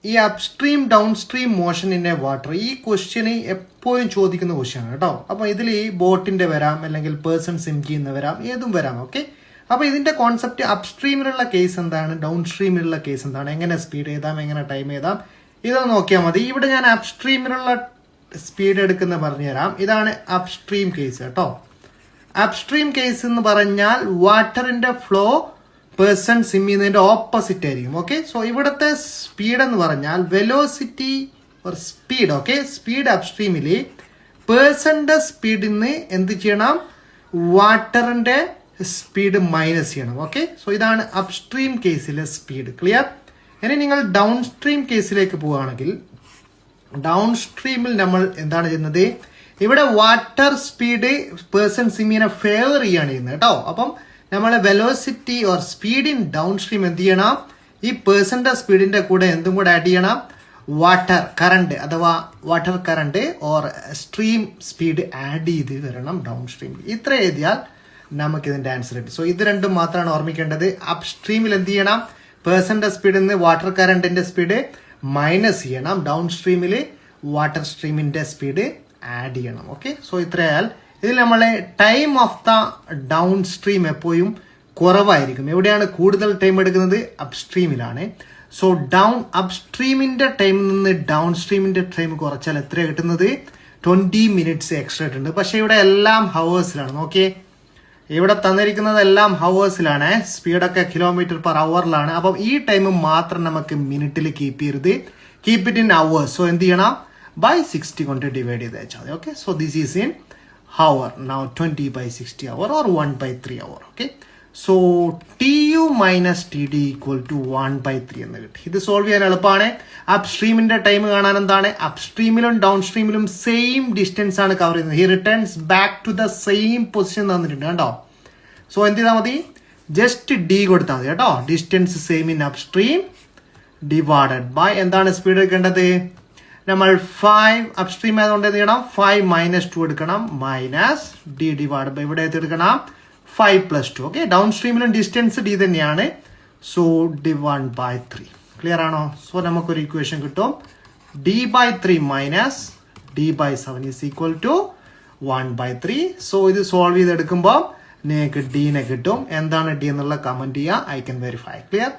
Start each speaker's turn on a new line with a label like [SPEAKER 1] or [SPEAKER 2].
[SPEAKER 1] ഈ upstream down stream motion in A water, ഈ question എപ്പോഴും ചോദിക്കുന്ന ക്വസ്റ്റ്യൻ ആണ് കേട്ടോ. അപ്പോൾ ഇതിൽ ഈ ബോട്ടിന്റെ വരാം, അല്ലെങ്കിൽ പേഴ്സൺ സിം ചെയ്യുന്ന വരാം, ഏതും വരാം. ഓക്കെ, അപ്പോൾ ഇതിന്റെ കോൺസെപ്റ്റ് അപ്സ്ട്രീമിലുള്ള കേസ് എന്താണ്, ഡൗൺ സ്ട്രീമിലുള്ള കേസ് എന്താണ്, എങ്ങനെ സ്പീഡ് എഴുതാം, എങ്ങനെ ടൈം എഴുതാം, ഇതൊന്ന് നോക്കിയാൽ മതി. ഇവിടെ ഞാൻ അപ്സ്ട്രീമിലുള്ള സ്പീഡ് എടുക്കുന്ന പറഞ്ഞുതരാം. ഇതാണ് അപ്സ്ട്രീം കേസ് കേട്ടോ. അപ്സ്ട്രീം കേസ് എന്ന് പറഞ്ഞാൽ വാട്ടറിന്റെ ഫ്ലോ പേഴ്സൺ സിം ചെയ്യുന്നതിന്റെ ഓപ്പോസിറ്റ് ആയിരിക്കും. ഓക്കെ, സോ ഇവിടുത്തെ സ്പീഡ് എന്ന് പറഞ്ഞാൽ velocity or speed. Okay, speed അപ്സ്ട്രീമില് പേഴ്സന്റെ സ്പീഡിൽ നിന്ന് എന്ത് ചെയ്യണം, വാട്ടറിന്റെ സ്പീഡ് മൈനസ് ചെയ്യണം. ഓക്കെ, സോ ഇതാണ് അപ്സ്ട്രീം കേസിലെ സ്പീഡ്. ക്ലിയർ? ഇനി നിങ്ങൾ ഡൗൺ സ്ട്രീം കേസിലേക്ക് പോവുകയാണെങ്കിൽ, ഡൗൺ സ്ട്രീമിൽ നമ്മൾ എന്താണ് ചെയ്യുന്നത്, ഇവിടെ വാട്ടർ സ്പീഡ് പേഴ്സൺ സിമ്മിനെ ഫേവർ ചെയ്യാണ് ചെയ്യുന്നത് കേട്ടോ. അപ്പം നമ്മളെ velocity or speed in down stream എന്ത് ചെയ്യണം, ഈ പേഴ്സന്റെ സ്പീഡിന്റെ കൂടെ എന്തും കൂടെ ആഡ് ചെയ്യണം, വാട്ടർ കറണ്ട് അഥവാ water current or stream speed add ചെയ്ത് വരണം ഡൗൺ സ്ട്രീമിൽ. ഇത്ര എഴുതിയാൽ നമുക്ക് ഇതിന്റെ ആൻസർ കിട്ടും. സോ ഇത് രണ്ടും മാത്രമാണ് ഓർമ്മിക്കേണ്ടത്. അപ് സ്ട്രീമിൽ എന്ത് ചെയ്യണം, പേഴ്സന്റെ സ്പീഡിൽ നിന്ന് വാട്ടർ കറണ്ടിന്റെ സ്പീഡ് മൈനസ് ചെയ്യണം, ഡൗൺ സ്ട്രീമിൽ വാട്ടർ സ്ട്രീമിന്റെ സ്പീഡ് ആഡ് ചെയ്യണം. ഓക്കെ, സോ ഇത്രയാൽ ഇതിൽ നമ്മളെ time of the Dawn stream എപ്പോഴും കുറവായിരിക്കും. എവിടെയാണ് കൂടുതൽ ടൈം എടുക്കുന്നത്, അപ് സ്ട്രീമിലാണ്. സോ ഡൗൺ അപ് സ്ട്രീമിന്റെ ടൈമിൽ നിന്ന് ഡൗൺ സ്ട്രീമിന്റെ ടൈം കുറച്ചാൽ എത്രയാണ് കിട്ടുന്നത്, 20 മിനിറ്റ്സ് എക്സ്ട്രാ ഇട്ടുണ്ട്. പക്ഷെ ഇവിടെ എല്ലാം ഹവേഴ്സിലാണ്. നോക്കിയേ, ഇവിടെ തന്നിരിക്കുന്നത് എല്ലാം ഹവേഴ്സിലാണ്, സ്പീഡൊക്കെ കിലോമീറ്റർ പെർ അവറിലാണ്. അപ്പം ഈ ടൈം മാത്രം നമുക്ക് മിനിറ്റിൽ കീപ്പ് ചെയ്യരുത്, keep it in hours. So എന്ത് ചെയ്യണം, by 60 കൊണ്ട് ഡിവൈഡ് ചെയ്ത് വെച്ചാൽ മതി. Okay, so this is in hour. Now 20/60 hour or 1/3 hour. Okay, so TU minus TD equal to 1/3 എന്ന് കിട്ടി. ഇത് സോൾവ് ചെയ്യാൻ എളുപ്പമാണ്. അപ് സ്ട്രീമിന്റെ ടൈം കാണാൻ എന്താണ്, അപ് സ്ട്രീമിലും ഡൗൺ സ്ട്രീമിലും സെയിം ഡിസ്റ്റൻസ് ആണ് കവർ ചെയ്യുന്നത്. He returns back to the same position തന്നിട്ടുണ്ട് കേട്ടോ. സോ എന്ത് ചെയ്താൽ മതി, ജസ്റ്റ് ഡി കൊടുത്താൽ മതി കേട്ടോ. Distance same in upstream divided by എന്താണ് സ്പീഡ് എടുക്കേണ്ടത്, നമ്മൾ 5 അപ്സ്ട്രീം ആയതുകൊണ്ട് എന്ത് ചെയ്യണം, 5 - 2 എടുക്കണം, മൈനസ് ഡി ഡിവൈഡ് ബൈ ഇവിടെ എടുക്കണം 5 + 2. ഓക്കെ, ഡൗൺ സ്ട്രീമിലും ഡിസ്റ്റൻസ് ഡി തന്നെയാണ്. സോ /3. ക്ലിയർ ആണോ? സോ നമുക്കൊരു ഇക്വേഷൻ കിട്ടും, d/3 minus d/7 is equal to 1/3. So ഇത് സോൾവ് ചെയ്തെടുക്കുമ്പോൾ നിങ്ങൾക്ക് ഡീനെ കിട്ടും. എന്താണ് ഡി എന്നുള്ള കമന്റ് ചെയ്യുക, ഐ ക്യാൻ വെരിഫൈ. ക്ലിയർ?